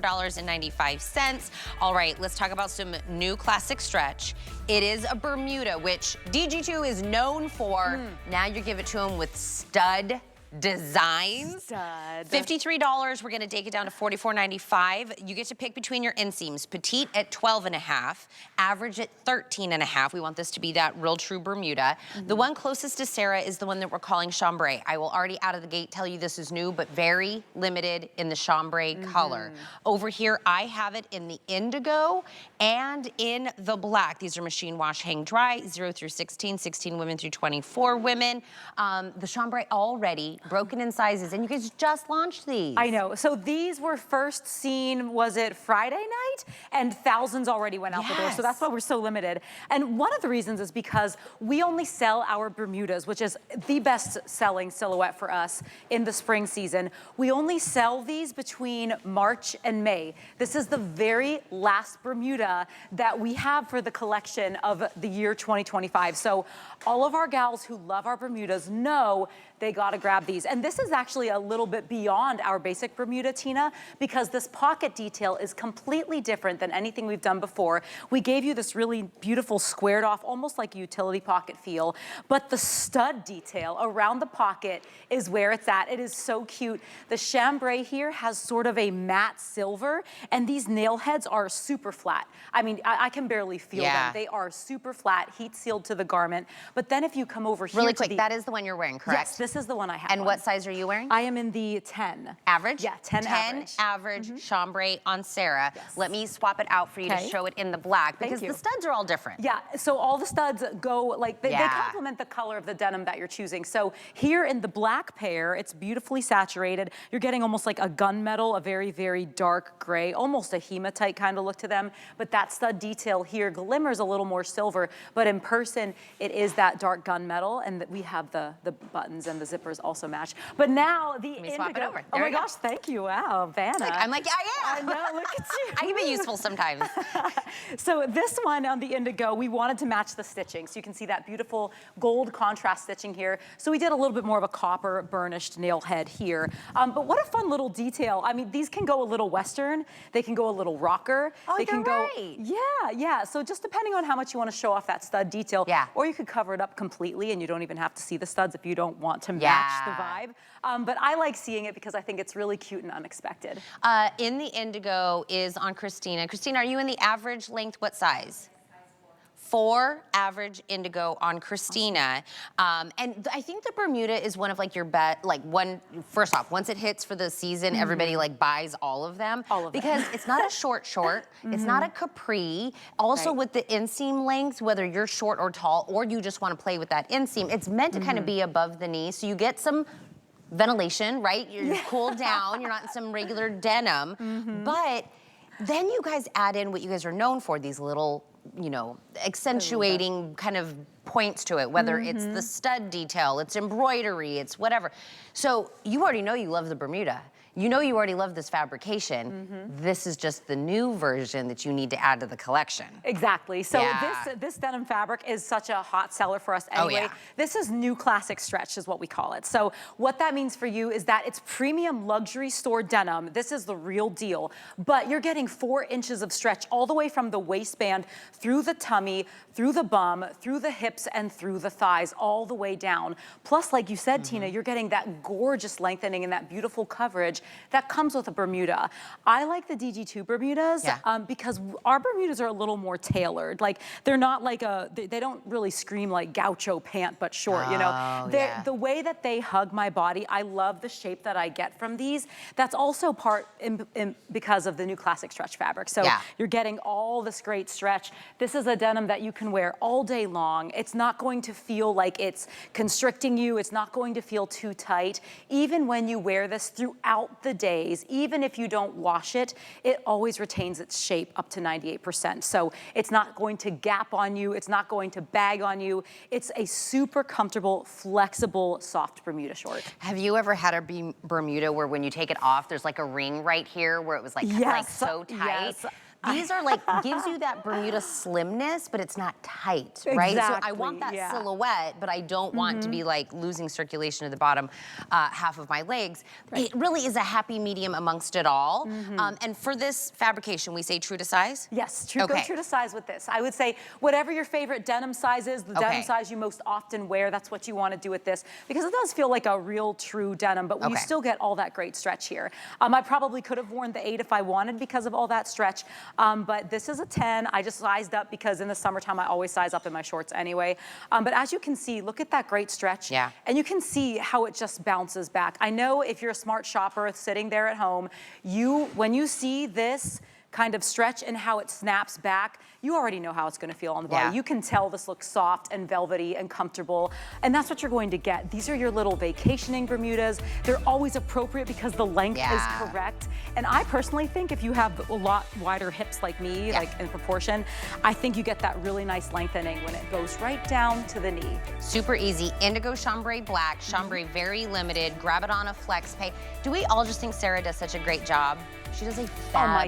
$44.95. All right, let's talk about some new classic stretch. It is a Bermuda, which DG2 is known for. Now you give it to them with stud designs. $53, we're gonna take it down to $44.95. You get to pick between your inseams. Petite at 12.5, average at 13.5. We want this to be that real true Bermuda. The one closest to Sarah is the one that we're calling chambray. I will already out of the gate tell you this is new, but very limited in the chambray color. Over here, I have it in the indigo and in the black. These are machine wash, hang dry, 0 through 16, 16 women through 24 women. The chambray already broken in sizes, and you guys just launched these. I know. So these were first seen, was it Friday night? And thousands already went out the door. So that's why we're so limited. And one of the reasons is because we only sell our Bermudas, which is the best selling silhouette for us in the spring season. We only sell these between March and May. This is the very last Bermuda that we have for the collection of the year 2025. So all of our gals who love our Bermudas know they gotta grab these. And this is actually a little bit beyond our basic Bermuda, Tina, because this pocket detail is completely different than anything we've done before. We gave you this really beautiful squared off, almost like a utility pocket feel, but the stud detail around the pocket is where it's at. It is so cute. The chambray here has sort of a matte silver, and these nail heads are super flat. I mean, I can barely feel them. They are super flat, heat sealed to the garment. But then if you come over here really quick, that is the one you're wearing, correct? Yes, this is the one I have. And what size are you wearing? I am in the 10. Average? Yeah, 10 average. 10 average chambray on Sarah. Let me swap it out for you to show it in the black, because the studs are all different. Yeah, so all the studs go, like, they complement the color of the denim that you're choosing. So here in the black pair, it's beautifully saturated. You're getting almost like a gunmetal, a very, very dark gray, almost a hematite kind of look to them. But that stud detail here glimmers a little more silver, but in person, it is that dark gunmetal, and we have the buttons and the zippers also match. But now the indigo. Swap it over. Oh my gosh, thank you. Wow, Vanna. I'm like, yeah, I know, look at you. I can be useful sometimes. So this one on the indigo, we wanted to match the stitching. So you can see that beautiful gold contrast stitching here. So we did a little bit more of a copper burnished nail head here. But what a fun little detail. I mean, these can go a little Western. They can go a little rocker. Oh, they can go, right. Yeah. So just depending on how much you want to show off that stud detail. Or you could cover it up completely and you don't even have to see the studs if you don't want to match the vibe. But I like seeing it because I think it's really cute and unexpected. In the indigo is on Christina. Christina, are you in the average length? What size? 4 average indigo on Christina. And I think the Bermuda is one of like your first off, once it hits for the season, everybody like buys all of them. Because it's not a short, it's not a capri. Also with the inseam length, whether you're short or tall, or you just wanna play with that inseam, it's meant to kind of be above the knee. So you get some ventilation, right? You're cooled down, you're not in some regular denim. But then you guys add in what you guys are known for, these little, you know, accentuating kind of points to it, whether it's the stud detail, it's embroidery, it's whatever. So you already know you love the Bermuda. You know you already love this fabrication. This is just the new version that you need to add to the collection. Exactly. So this denim fabric is such a hot seller for us anyway. This is new classic stretch is what we call it. So what that means for you is that it's premium luxury store denim. This is the real deal. But you're getting 4 inches of stretch all the way from the waistband through the tummy, through the bum, through the hips, and through the thighs, all the way down. Plus, like you said, Tina, you're getting that gorgeous lengthening and that beautiful coverage that comes with a Bermuda. I like the DG2 Bermudas because our Bermudas are a little more tailored. Like they're not like they don't really scream like gaucho pant, but short, you know. The way that they hug my body, I love the shape that I get from these. That's also part because of the new classic stretch fabric. So you're getting all this great stretch. This is a denim that you can wear all day long. It's not going to feel like it's constricting you. It's not going to feel too tight. Even when you wear this throughout the days, even if you don't wash it, it always retains its shape up to 98%. So it's not going to gap on you. It's not going to bag on you. It's a super comfortable, flexible, soft Bermuda short. Have you ever had a Bermuda where when you take it off, there's like a ring right here where it was like, so tight? These are like, gives you that Bermuda slimness, but it's not tight, right? Exactly, So I want that yeah. silhouette, but I don't want to be like losing circulation to the bottom half of my legs. Right. It really is a happy medium amongst it all. And for this fabrication, we say true to size? Yes, go true to size with this. I would say whatever your favorite denim size is, the denim size you most often wear, that's what you want to do with this, because it does feel like a real true denim, but you still get all that great stretch here. I probably could have worn the 8 if I wanted because of all that stretch, but this is a 10. I just sized up because in the summertime I always size up in my shorts anyway. But as you can see, look at that great stretch. Yeah. And you can see how it just bounces back. I know if you're a smart shopper sitting there at home, when you see this kind of stretch and how it snaps back, you already know how it's going to feel on the body. You can tell this looks soft and velvety and comfortable, and that's what you're going to get. These are your little vacationing Bermudas. They're always appropriate because the length is correct. And I personally think if you have a lot wider hips like me, like in proportion, I think you get that really nice lengthening when it goes right down to the knee. Super easy. Indigo chambray black, chambray very limited. Grab it on a flex pay. Do we all just think Sarah does such a great job? She does a fabulous